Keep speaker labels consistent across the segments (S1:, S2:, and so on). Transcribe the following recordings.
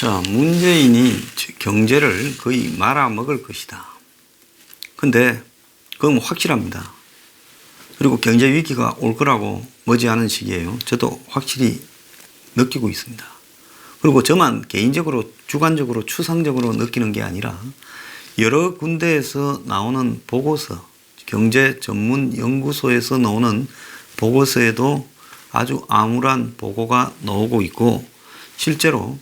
S1: 자, 문재인이 경제를 거의 말아먹을 것이다. 근데 그건 확실합니다. 그리고 경제 위기가 올 거라고 머지않은 시기예요. 저도 확실히 느끼고 있습니다. 그리고 저만 개인적으로 주관적으로 추상적으로 느끼는 게 아니라 여러 군데에서 나오는 보고서, 경제 전문 연구소에서 나오는 보고서에도 아주 암울한 보고가 나오고 있고, 실제로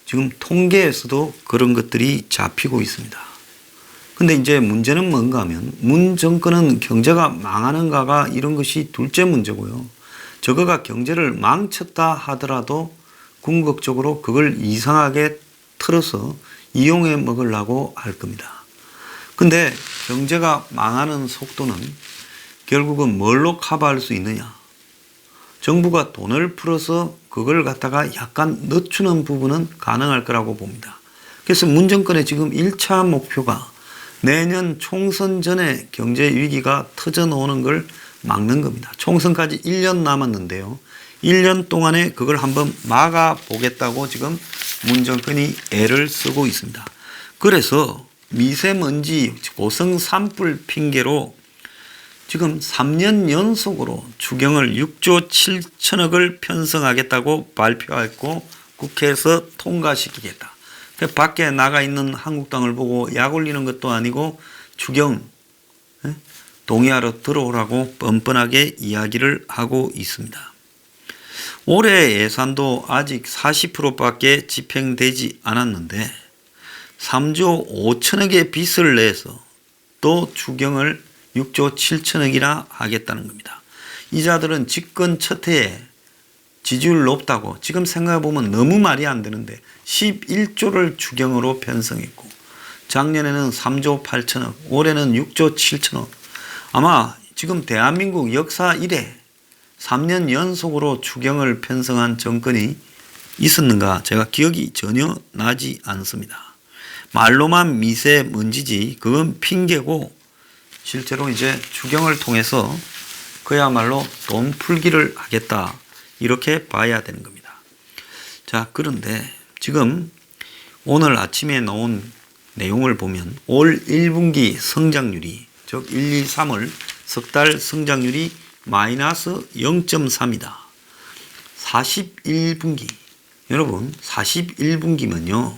S1: 지금 통계에서도 그런 것들이 잡히고 있습니다. 근데 이제 문제는 뭔가 하면, 문 정권은 경제가 망하는가가 이런 것이 둘째 문제고요. 저거가 경제를 망쳤다 하더라도 궁극적으로 그걸 이상하게 틀어서 이용해 먹으려고 할 겁니다. 근데 경제가 망하는 속도는 결국은 뭘로 커버할 수 있느냐? 정부가 돈을 풀어서 그걸 갖다가 약간 늦추는 부분은 가능할 거라고 봅니다. 그래서 문 정권의 지금 1차 목표가 내년 총선 전에 경제 위기가 터져 나오는 걸 막는 겁니다. 총선까지 1년 남았는데요. 1년 동안에 그걸 한번 막아 보겠다고 지금 문 정권이 애를 쓰고 있습니다. 그래서 미세먼지 고성 산불 핑계로 지금 3년 연속으로 추경을 6조 7천억을 편성하겠다고 발표했고 국회에서 통과시키겠다. 밖에 나가 있는 한국당을 보고 약 올리는 것도 아니고 추경 동의하러 들어오라고 뻔뻔하게 이야기를 하고 있습니다. 올해 예산도 아직 40%밖에 집행되지 않았는데 3조 5천억의 빚을 내서 또 추경을 6조 7천억이나 하겠다는 겁니다. 이자들은 집권 첫 해에 지지율 높다고 지금 생각해보면 너무 말이 안 되는데 11조를 추경으로 편성했고 작년에는 3조 8천억, 올해는 6조 7천억. 아마 지금 대한민국 역사 이래 3년 연속으로 추경을 편성한 정권이 있었는가 제가 기억이 전혀 나지 않습니다. 말로만 미세먼지지 그건 핑계고 실제로 이제 추경을 통해서 그야말로 돈 풀기를 하겠다 이렇게 봐야 되는 겁니다. 자, 그런데 지금 오늘 아침에 나온 내용을 보면 올 1분기 성장률이 즉 1, 2, 3월 석 달 성장률이 마이너스 0.3이다. 41분기 여러분 41분기면요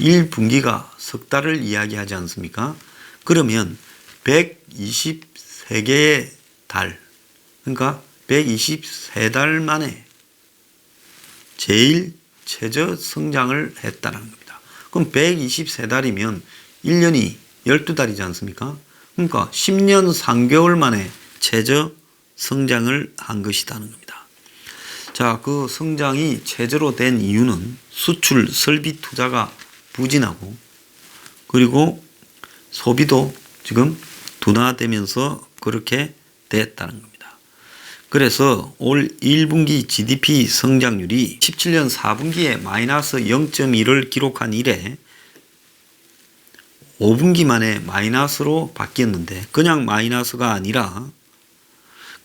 S1: 1분기가 석 달을 이야기하지 않습니까? 그러면 123개의 달 그러니까 123달 만에 제일 최저 성장을 했다는 겁니다. 그럼 123달이면 1년이 12달이지 않습니까? 그러니까 10년 3개월 만에 최저 성장을 한 것이라는 겁니다. 자, 그 성장이 최저로 된 이유는 수출, 설비 투자가 부진하고 그리고 소비도 지금 둔화되면서 그렇게 됐다는 겁니다. 그래서 올 1분기 GDP 성장률이 17년 4분기에 마이너스 0.1을 기록한 이래 5분기 만에 마이너스로 바뀌었는데 그냥 마이너스가 아니라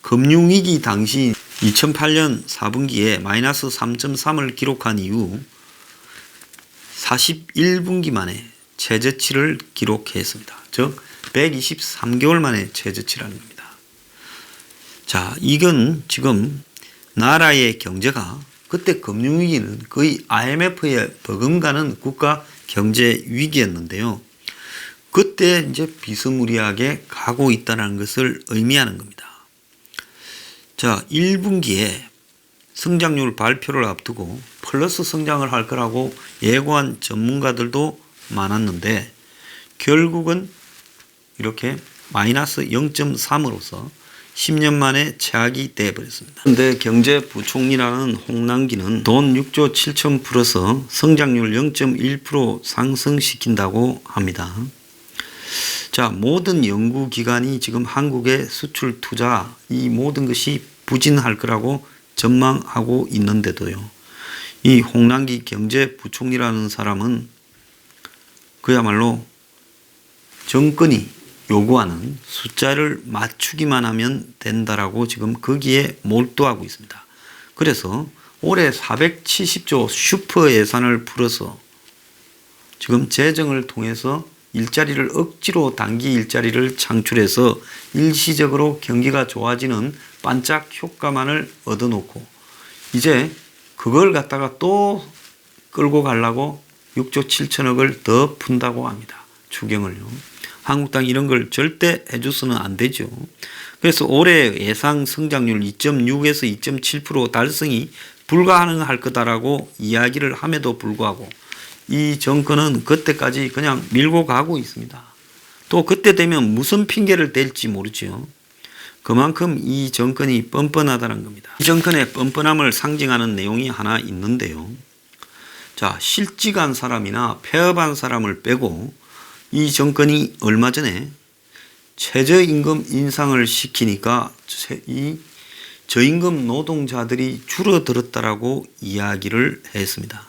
S1: 금융위기 당시 2008년 4분기에 마이너스 3.3을 기록한 이후 41분기 만에 최저치를 기록했습니다. 즉 123개월 만에 최저치라는 겁니다. 자, 이건 지금 나라의 경제가 그때 금융위기는 거의 IMF에 버금가는 국가 경제 위기였는데요. 그때 이제 비스무리하게 가고 있다는 것을 의미하는 겁니다. 자, 1분기에 성장률 발표를 앞두고 플러스 성장을 할 거라고 예고한 전문가들도 많았는데 결국은 이렇게 마이너스 0.3으로서 10년 만에 최악이 되어버렸습니다. 그런데 경제부총리라는 홍남기는 돈 6조 7천 풀어서 성장률 0.1% 상승시킨다고 합니다. 자, 모든 연구기관이 지금 한국의 수출 투자 이 모든 것이 부진할 거라고 전망하고 있는데도요. 이 홍남기 경제부총리라는 사람은 그야말로 정권이 요구하는 숫자를 맞추기만 하면 된다라고 지금 거기에 몰두하고 있습니다. 그래서 올해 470조 슈퍼 예산을 풀어서 지금 재정을 통해서 일자리를 억지로 단기 일자리를 창출해서 일시적으로 경기가 좋아지는 반짝 효과만을 얻어놓고 이제 그걸 갖다가 또 끌고 가려고 6조 7천억을 더 푼다고 합니다. 추경을요. 한국당 이런 걸 절대 해줘서는 안 되죠. 그래서 올해 예상 성장률 2.6에서 2.7% 달성이 불가능할 거다라고 이야기를 함에도 불구하고 이 정권은 그때까지 그냥 밀고 가고 있습니다. 또 그때 되면 무슨 핑계를 댈지 모르죠. 그만큼 이 정권이 뻔뻔하다는 겁니다. 이 정권의 뻔뻔함을 상징하는 내용이 하나 있는데요. 자, 실직한 사람이나 폐업한 사람을 빼고 이 정권이 얼마 전에 최저임금 인상을 시키니까 이 저임금 노동자들이 줄어들었다라고 이야기를 했습니다.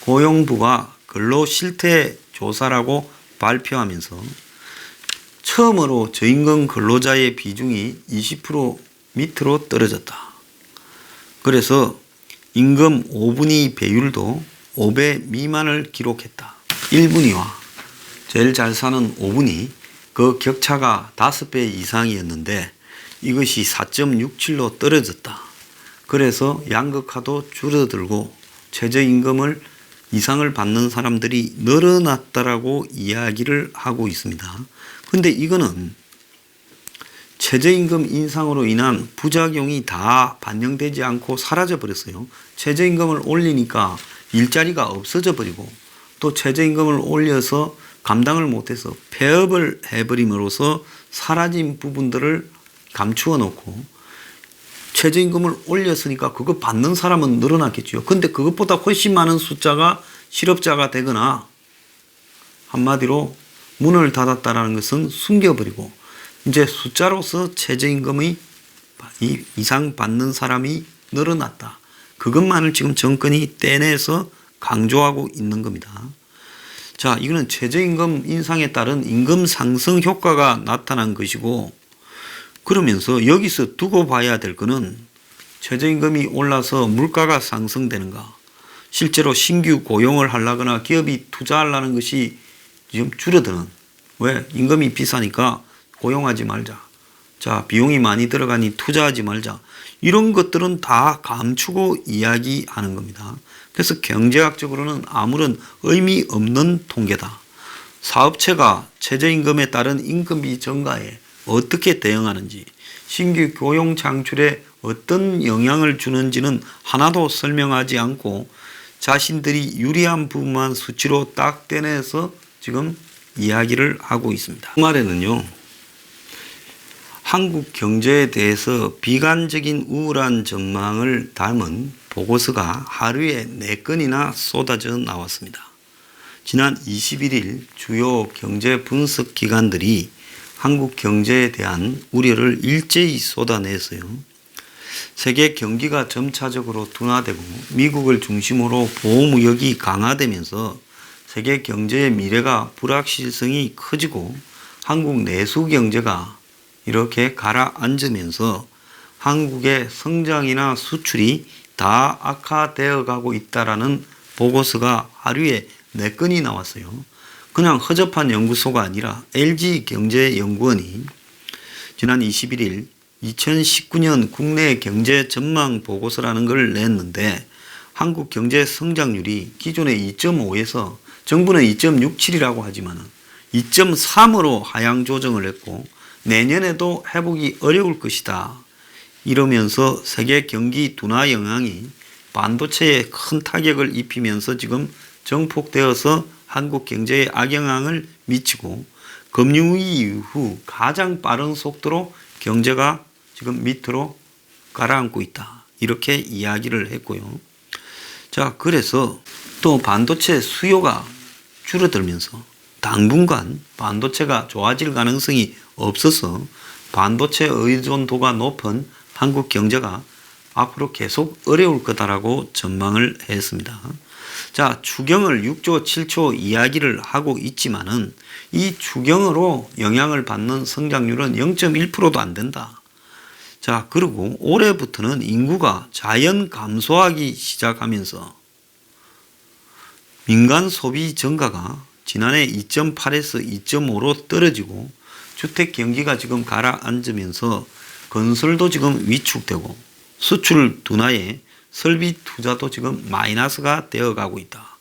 S1: 고용부가 근로실태조사라고 발표하면서 처음으로 저임금 근로자의 비중이 20% 밑으로 떨어졌다. 그래서 임금 5분위 배율도 5배 미만을 기록했다. 1분위와 제일 잘 사는 5분위 그 격차가 5배 이상이었는데 이것이 4.67로 떨어졌다. 그래서 양극화도 줄어들고 최저임금을 이상을 받는 사람들이 늘어났다라고 이야기를 하고 있습니다. 근데 이거는 최저임금 인상으로 인한 부작용이 다 반영되지 않고 사라져 버렸어요. 최저임금을 올리니까 일자리가 없어져 버리고 또 최저임금을 올려서 감당을 못해서 폐업을 해버림으로써 사라진 부분들을 감추어 놓고 최저임금을 올렸으니까 그거 받는 사람은 늘어났겠죠. 근데 그것보다 훨씬 많은 숫자가 실업자가 되거나 한마디로 문을 닫았다라는 것은 숨겨버리고 이제 숫자로서 최저임금의 이상 받는 사람이 늘어났다. 그것만을 지금 정권이 떼내서 강조하고 있는 겁니다. 자, 이거는 최저임금 인상에 따른 임금 상승 효과가 나타난 것이고 그러면서 여기서 두고 봐야 될 거는 최저임금이 올라서 물가가 상승되는가 실제로 신규 고용을 하려거나 기업이 투자하려는 것이 지금 줄어드는 왜? 임금이 비싸니까 고용하지 말자. 자, 비용이 많이 들어가니 투자하지 말자. 이런 것들은 다 감추고 이야기하는 겁니다. 그래서 경제학적으로는 아무런 의미 없는 통계다. 사업체가 최저임금에 따른 임금비 증가에 어떻게 대응하는지 신규 고용 창출에 어떤 영향을 주는지는 하나도 설명하지 않고 자신들이 유리한 부분만 수치로 딱 떼내서 지금 이야기를 하고 있습니다. 그 말에는요. 한국 경제에 대해서 비관적인 우울한 전망을 담은 보고서가 하루에 4건이나 쏟아져 나왔습니다. 지난 21일 주요 경제 분석 기관들이 한국 경제에 대한 우려를 일제히 쏟아냈어요. 세계 경기가 점차적으로 둔화되고 미국을 중심으로 보호무역이 강화되면서 세계 경제의 미래가 불확실성이 커지고 한국 내수 경제가 이렇게 가라앉으면서 한국의 성장이나 수출이 다 악화되어 가고 있다라는 보고서가 하루에 4건이 나왔어요. 그냥 허접한 연구소가 아니라 LG경제연구원이 지난 21일 2019년 국내 경제 전망 보고서라는 걸 냈는데 한국 경제 성장률이 기존의 2.5에서 정부는 2.67이라고 하지만 2.3으로 하향 조정을 했고 내년에도 회복이 어려울 것이다. 이러면서 세계 경기 둔화 영향이 반도체에 큰 타격을 입히면서 지금 정폭되어서 한국 경제에 악영향을 미치고 금융위기 이후 가장 빠른 속도로 경제가 지금 밑으로 가라앉고 있다. 이렇게 이야기를 했고요. 자, 그래서 또 반도체 수요가 줄어들면서 당분간 반도체가 좋아질 가능성이 없어서 반도체 의존도가 높은 한국 경제가 앞으로 계속 어려울 거다라고 전망을 했습니다. 자, 추경을 6조 7조 이야기를 하고 있지만은 이 추경으로 영향을 받는 성장률은 0.1%도 안 된다. 자, 그리고 올해부터는 인구가 자연 감소하기 시작하면서 민간 소비 증가가 지난해 2.8에서 2.5로 떨어지고 주택 경기가 지금 가라앉으면서 건설도 지금 위축되고 수출 둔화에 설비 투자도 지금 마이너스가 되어가고 있다.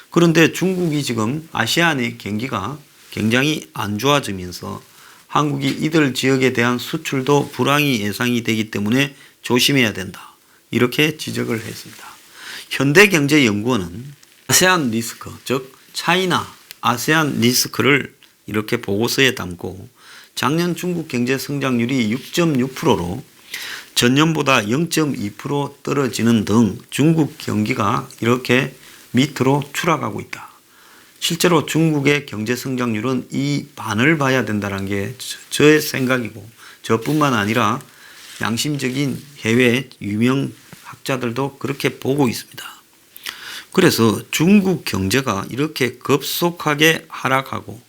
S1: 그런데 중국이 지금 아시안의 경기가 굉장히 안 좋아지면서 한국이 이들 지역에 대한 수출도 불황이 예상이 되기 때문에 조심해야 된다. 이렇게 지적을 했습니다. 현대경제연구원은 아세안 리스크, 즉 차이나 아세안 리스크를 이렇게 보고서에 담고 작년 중국 경제 성장률이 6.6%로 전년보다 0.2% 떨어지는 등 중국 경기가 이렇게 밑으로 추락하고 있다. 실제로 중국의 경제 성장률은 이 반을 봐야 된다는 게 저의 생각이고 저뿐만 아니라 양심적인 해외 유명 학자들도 그렇게 보고 있습니다. 그래서 중국 경제가 이렇게 급속하게 하락하고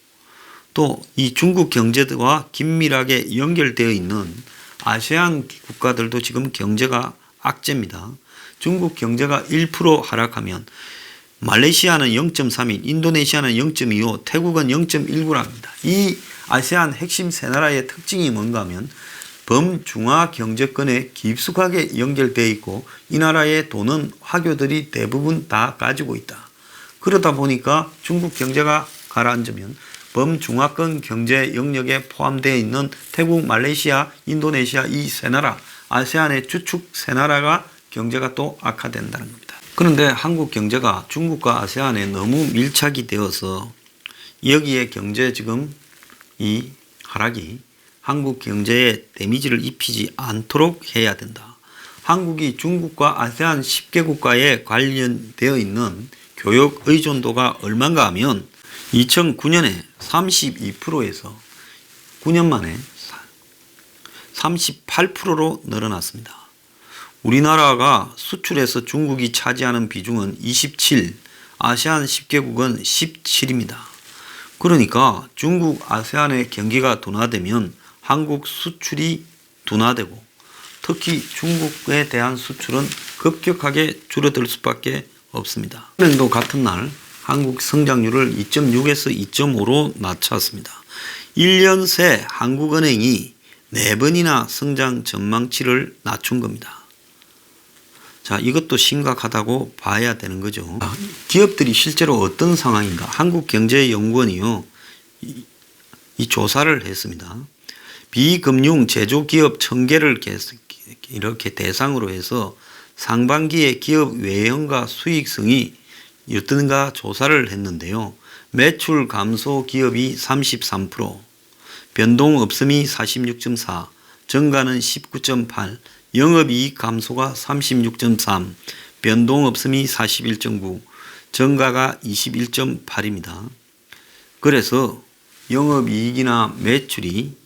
S1: 또 이 중국 경제와 긴밀하게 연결되어 있는 아세안 국가들도 지금 경제가 악재입니다. 중국 경제가 1% 하락하면 말레이시아는 0.31, 인도네시아는 0.25, 태국은 0.19랍니다. 이 아세안 핵심 세 나라의 특징이 뭔가 하면 범중화 경제권에 깊숙하게 연결되어 있고 이 나라의 돈은 화교들이 대부분 다 가지고 있다. 그러다 보니까 중국 경제가 가라앉으면 범중화권 경제 영역에 포함되어 있는 태국, 말레이시아, 인도네시아 이 세 나라, 아세안의 주축 세 나라가 경제가 또 악화된다는 겁니다. 그런데 한국 경제가 중국과 아세안에 너무 밀착이 되어서 여기에 경제 지금 이 하락이 한국 경제에 데미지를 입히지 않도록 해야 된다. 한국이 중국과 아세안 10개 국가에 관련되어 있는 교역 의존도가 얼마인가 하면 2009년에 32%에서 9년 만에 38%로 늘어났습니다. 우리나라가 수출에서 중국이 차지하는 비중은 27, 아세안 10개국은 17입니다. 그러니까 중국 아세안의 경기가 둔화되면 한국 수출이 둔화되고 특히 중국에 대한 수출은 급격하게 줄어들 수밖에 없습니다. 은행도 같은 날 한국 성장률을 2.6에서 2.5로 낮췄습니다. 1년 새 한국은행이 4번이나 성장 전망치를 낮춘 겁니다. 자, 이것도 심각하다고 봐야 되는 거죠. 기업들이 실제로 어떤 상황인가? 한국경제연구원이요, 이 조사를 했습니다. 비금융 제조기업 1000개를 이렇게 대상으로 해서 상반기에 기업 외형과 수익성이 어떤가 조사를 했는데요. 매출 감소 기업이 33%, 변동 없음이 46.4, 증가는 19.8, 영업이익 감소가 36.3, 변동 없음이 41.9, 증가가 21.8입니다. 그래서 영업이익이나 매출이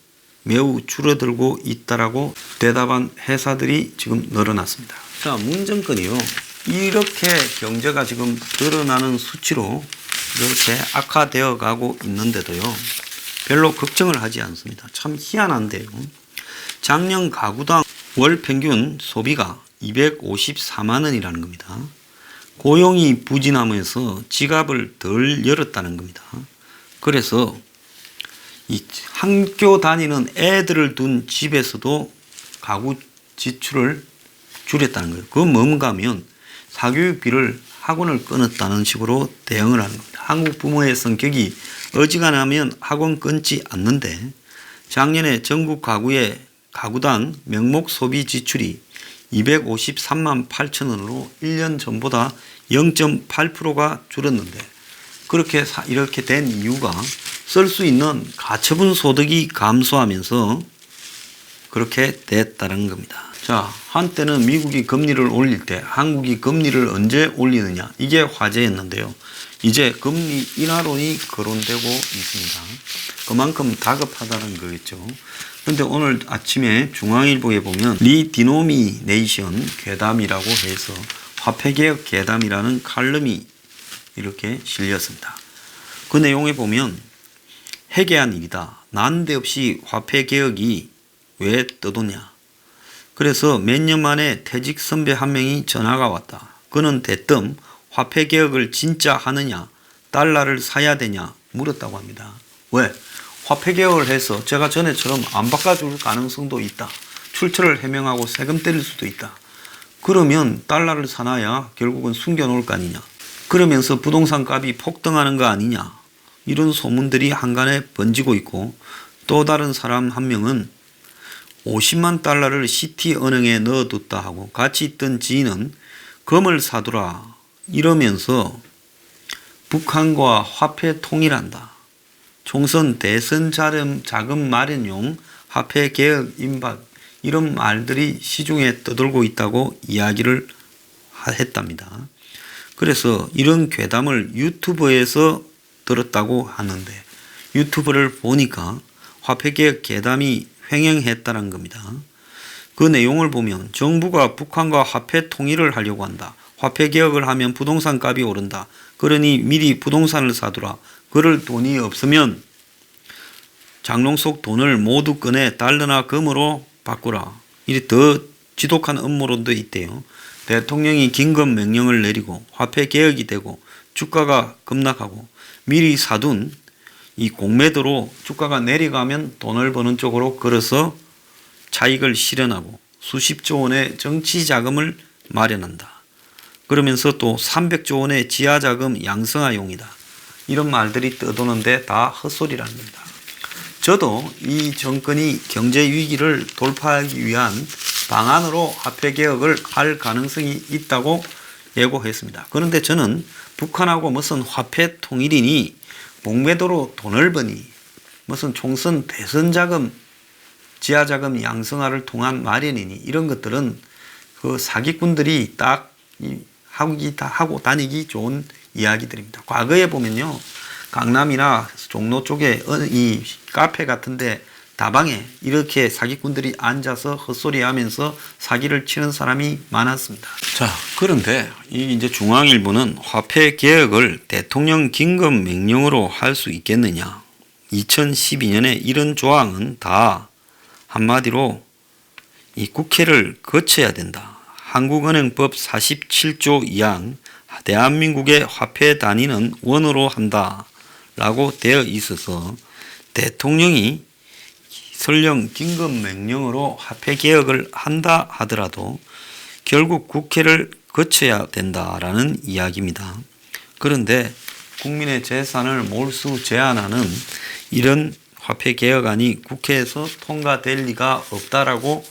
S1: 매우 줄어들고 있다라고 대답한 회사들이 지금 늘어났습니다. 자, 문정권이요. 이렇게 경제가 지금 드러나는 수치로 이렇게 악화되어 가고 있는데도요. 별로 걱정을 하지 않습니다. 참 희한한데요. 작년 가구당 월 평균 소비가 254만 원이라는 겁니다. 고용이 부진하면서 지갑을 덜 열었다는 겁니다. 그래서 이 학교 다니는 애들을 둔 집에서도 가구 지출을 줄였다는 거예요. 그건 뭔가 하면 사교육비를 학원을 끊었다는 식으로 대응을 하는 겁니다. 한국 부모의 성격이 어지간하면 학원 끊지 않는데 작년에 전국 가구의 가구당 명목 소비 지출이 253만 8천 원으로 1년 전보다 0.8%가 줄었는데 그렇게 이렇게 된 이유가 쓸 수 있는 가처분 소득이 감소하면서 그렇게 됐다는 겁니다. 자, 한때는 미국이 금리를 올릴 때 한국이 금리를 언제 올리느냐 이게 화제였는데요. 이제 금리 인하론이 거론되고 있습니다. 그만큼 다급하다는 거겠죠. 그런데 오늘 아침에 중앙일보에 보면 리디노미네이션 괴담이라고 해서 화폐개혁 괴담이라는 칼럼이 이렇게 실렸습니다. 그 내용에 보면 해괴한 일이다. 난데없이 화폐개혁이 왜 떠도냐. 그래서 몇 년 만에 퇴직 선배 한 명이 전화가 왔다. 그는 대뜸 화폐개혁을 진짜 하느냐 달러를 사야 되냐 물었다고 합니다. 왜? 화폐개혁을 해서 제가 전에처럼 안 바꿔줄 가능성도 있다. 출처를 해명하고 세금 때릴 수도 있다. 그러면 달러를 사놔야 결국은 숨겨놓을 거 아니냐. 그러면서 부동산 값이 폭등하는 거 아니냐. 이런 소문들이 한간에 번지고 있고, 또 다른 사람 한 명은 50만 달러를 시티은행에 넣어뒀다 하고 같이 있던 지인은 금을 사두라 이러면서 북한과 화폐 통일한다. 총선 대선 자금 마련용 화폐 개혁 임박 이런 말들이 시중에 떠돌고 있다고 이야기를 했답니다. 그래서 이런 괴담을 유튜브에서 들었다고 하는데 유튜브를 보니까 화폐개혁 괴담이 횡행했다는 겁니다. 그 내용을 보면 정부가 북한과 화폐 통일을 하려고 한다. 화폐개혁을 하면 부동산 값이 오른다. 그러니 미리 부동산을 사두라. 그럴 돈이 없으면 장롱 속 돈을 모두 꺼내 달러나 금으로 바꾸라. 이게 더 지독한 음모론도 있대요. 대통령이 긴급 명령을 내리고 화폐 개혁이 되고 주가가 급락하고 미리 사둔 이 공매도로 주가가 내려가면 돈을 버는 쪽으로 걸어서 차익을 실현하고 수십조 원의 정치 자금을 마련한다. 그러면서 또 300조 원의 지하 자금 양성화용이다. 이런 말들이 떠도는데 다 헛소리라는 겁니다. 저도 이 정권이 경제 위기를 돌파하기 위한 방안으로 화폐 개혁을 할 가능성이 있다고 예고했습니다. 그런데 저는 북한하고 무슨 화폐 통일이니 공매도로 돈을 버니 무슨 총선 대선 자금 지하 자금 양성화를 통한 마련이니 이런 것들은 그 사기꾼들이 딱 하고 다니기 좋은 이야기들입니다. 과거에 보면요. 강남이나 종로 쪽에 이 카페 같은데 다방에 이렇게 사기꾼들이 앉아서 헛소리 하면서 사기를 치는 사람이 많았습니다. 자, 그런데 이제 중앙일보는 화폐 개혁을 대통령 긴급 명령으로 할 수 있겠느냐. 2012년에 이런 조항은 다 한마디로 이 국회를 거쳐야 된다. 한국은행법 47조 2항 대한민국의 화폐 단위는 원으로 한다. 라고 되어 있어서 대통령이 설령 긴급 명령으로 화폐 개혁을 한다 하더라도 결국 국회를 거쳐야 된다라는 이야기입니다. 그런데 국민의 재산을 몰수 제한하는 이런 화폐 개혁안이 국회에서 통과될 리가 없다라고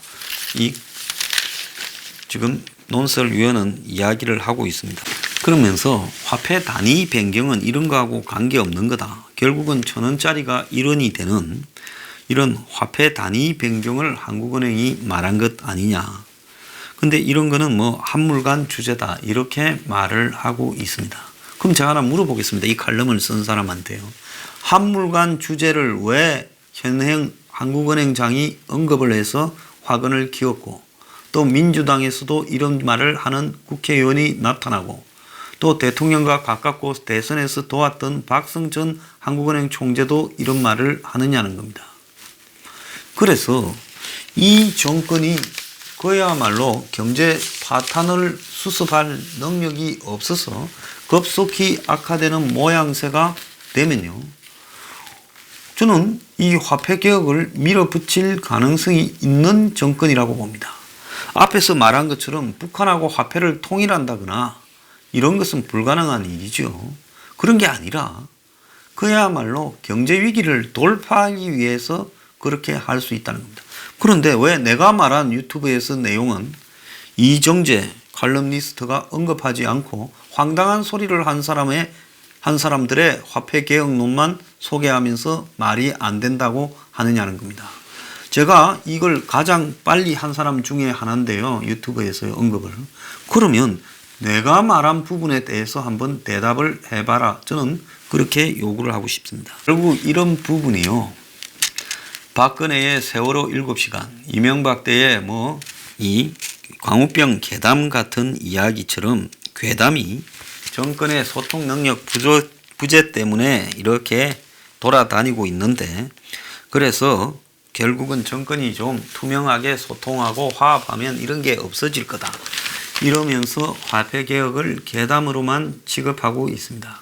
S1: 지금 논설위원은 이야기를 하고 있습니다. 그러면서 화폐 단위 변경은 이런 거하고 관계없는 거다. 결국은 1,000원짜리가 1원이 되는 이런 화폐 단위 변경을 한국은행이 말한 것 아니냐. 근데 이런 거는 뭐 한물간 주제다. 이렇게 말을 하고 있습니다. 그럼 제가 하나 물어보겠습니다. 이 칼럼을 쓴 사람한테요. 한물간 주제를 왜 현행 한국은행장이 언급을 해서 화근을 키웠고 또 민주당에서도 이런 말을 하는 국회의원이 나타나고 또 대통령과 가깝고 대선에서 도왔던 박성 전 한국은행 총재도 이런 말을 하느냐는 겁니다. 그래서 이 정권이 그야말로 경제 파탄을 수습할 능력이 없어서 급속히 악화되는 모양새가 되면요. 저는 이 화폐 개혁을 밀어붙일 가능성이 있는 정권이라고 봅니다. 앞에서 말한 것처럼 북한하고 화폐를 통일한다거나 이런 것은 불가능한 일이죠. 그런 게 아니라 그야말로 경제 위기를 돌파하기 위해서 그렇게 할 수 있다는 겁니다. 그런데 왜 내가 말한 유튜브에서 내용은 이정재 칼럼니스트가 언급하지 않고 황당한 소리를 한 사람들의 화폐 개혁론만 소개하면서 말이 안 된다고 하느냐는 겁니다. 제가 이걸 가장 빨리 한 사람 중에 하나인데요. 유튜브에서 언급을. 그러면 내가 말한 부분에 대해서 한번 대답을 해봐라. 저는 그렇게 요구를 하고 싶습니다. 결국 이런 부분이요. 박근혜의 세월호 7시간, 이명박 때의 이 광우병 괴담 같은 이야기처럼 괴담이 정권의 소통 능력 부재 때문에 이렇게 돌아다니고 있는데 그래서 결국은 정권이 좀 투명하게 소통하고 화합하면 이런 게 없어질 거다. 이러면서 화폐 개혁을 괴담으로만 취급하고 있습니다.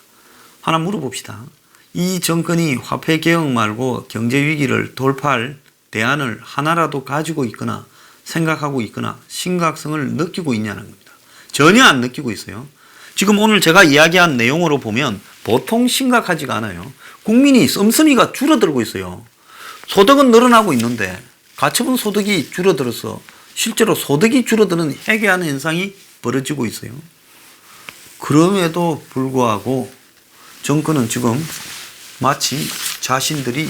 S1: 하나 물어봅시다. 이 정권이 화폐개혁 말고 경제위기를 돌파할 대안을 하나라도 가지고 있거나 생각하고 있거나 심각성을 느끼고 있냐는 겁니다. 전혀 안 느끼고 있어요. 지금 오늘 제가 이야기한 내용으로 보면 보통 심각하지가 않아요. 국민이 씀씀이가 줄어들고 있어요. 소득은 늘어나고 있는데 가처분 소득이 줄어들어서 실제로 소득이 줄어드는 해괴한 현상이 벌어지고 있어요. 그럼에도 불구하고 정권은 지금 마치 자신들이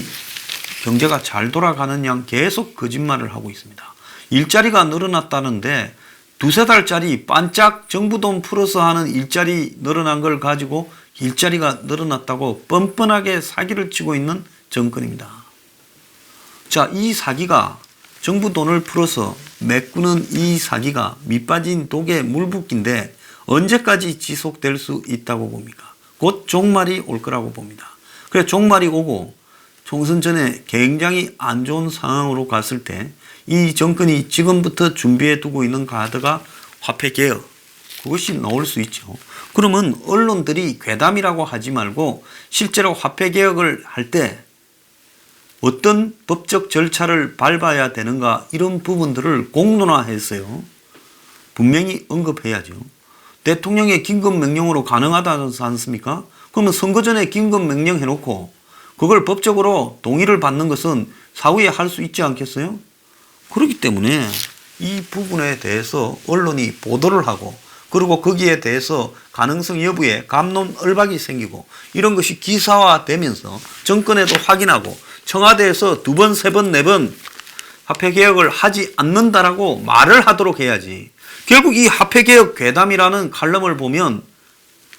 S1: 경제가 잘 돌아가는 양 계속 거짓말을 하고 있습니다. 일자리가 늘어났다는데 두세 달짜리 반짝 정부 돈 풀어서 하는 일자리 늘어난 걸 가지고 일자리가 늘어났다고 뻔뻔하게 사기를 치고 있는 정권입니다. 자, 이 사기가 정부 돈을 풀어서 메꾸는 이 사기가 밑빠진 독에 물 붓기인데 언제까지 지속될 수 있다고 봅니까? 곧 종말이 올 거라고 봅니다. 그래 종말이 오고 총선 전에 굉장히 안 좋은 상황으로 갔을 때 이 정권이 지금부터 준비해 두고 있는 카드가 화폐개혁, 그것이 나올 수 있죠. 그러면 언론들이 괴담이라고 하지 말고 실제로 화폐개혁을 할 때 어떤 법적 절차를 밟아야 되는가 이런 부분들을 공론화했어요. 분명히 언급해야죠. 대통령의 긴급명령으로 가능하다지 않습니까? 그러면 선거 전에 긴급명령 해놓고 그걸 법적으로 동의를 받는 것은 사후에 할 수 있지 않겠어요? 그렇기 때문에 이 부분에 대해서 언론이 보도를 하고 그리고 거기에 대해서 가능성 여부에 갑론을박이 생기고 이런 것이 기사화되면서 정권에도 확인하고 청와대에서 두 번, 세 번, 네 번 화폐개혁을 하지 않는다라고 말을 하도록 해야지. 결국 이 화폐개혁 괴담이라는 칼럼을 보면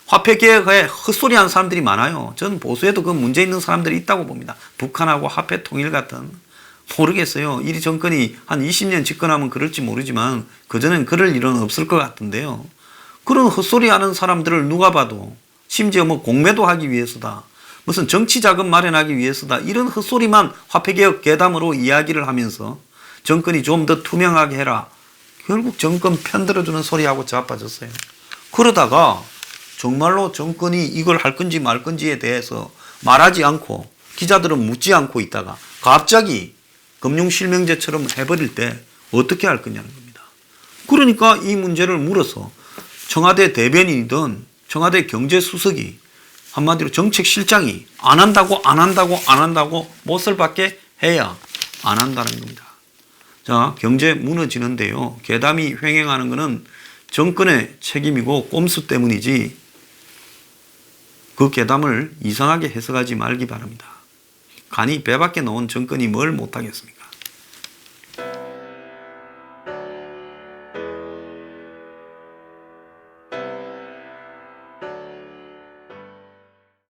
S1: 화폐개혁에 헛소리하는 사람들이 많아요. 저는 보수에도 그 문제 있는 사람들이 있다고 봅니다. 북한하고 화폐 통일 같은. 모르겠어요. 이 정권이 한 20년 집권하면 그럴지 모르지만 그전엔 그럴 일은 없을 것 같은데요. 그런 헛소리하는 사람들을 누가 봐도 심지어 뭐 공매도 하기 위해서다. 무슨 정치자금 마련하기 위해서다. 이런 헛소리만 화폐개혁 괴담으로 이야기를 하면서 정권이 좀 더 투명하게 해라. 결국 정권 편들어주는 소리하고 자빠졌어요. 그러다가 정말로 정권이 이걸 할 건지 말 건지에 대해서 말하지 않고 기자들은 묻지 않고 있다가 갑자기 금융실명제처럼 해버릴 때 어떻게 할 거냐는 겁니다. 그러니까 이 문제를 물어서 청와대 대변인이든 청와대 경제수석이 한마디로 정책실장이 안 한다고 못을 받게 해야 안 한다는 겁니다. 자, 경제 무너지는데요. 괴담이 횡행하는 것은 정권의 책임이고 꼼수 때문이지 그 괴담을 이상하게 해석하지 말기 바랍니다. 간이 배 밖에 놓은 정권이 뭘 못하겠습니까?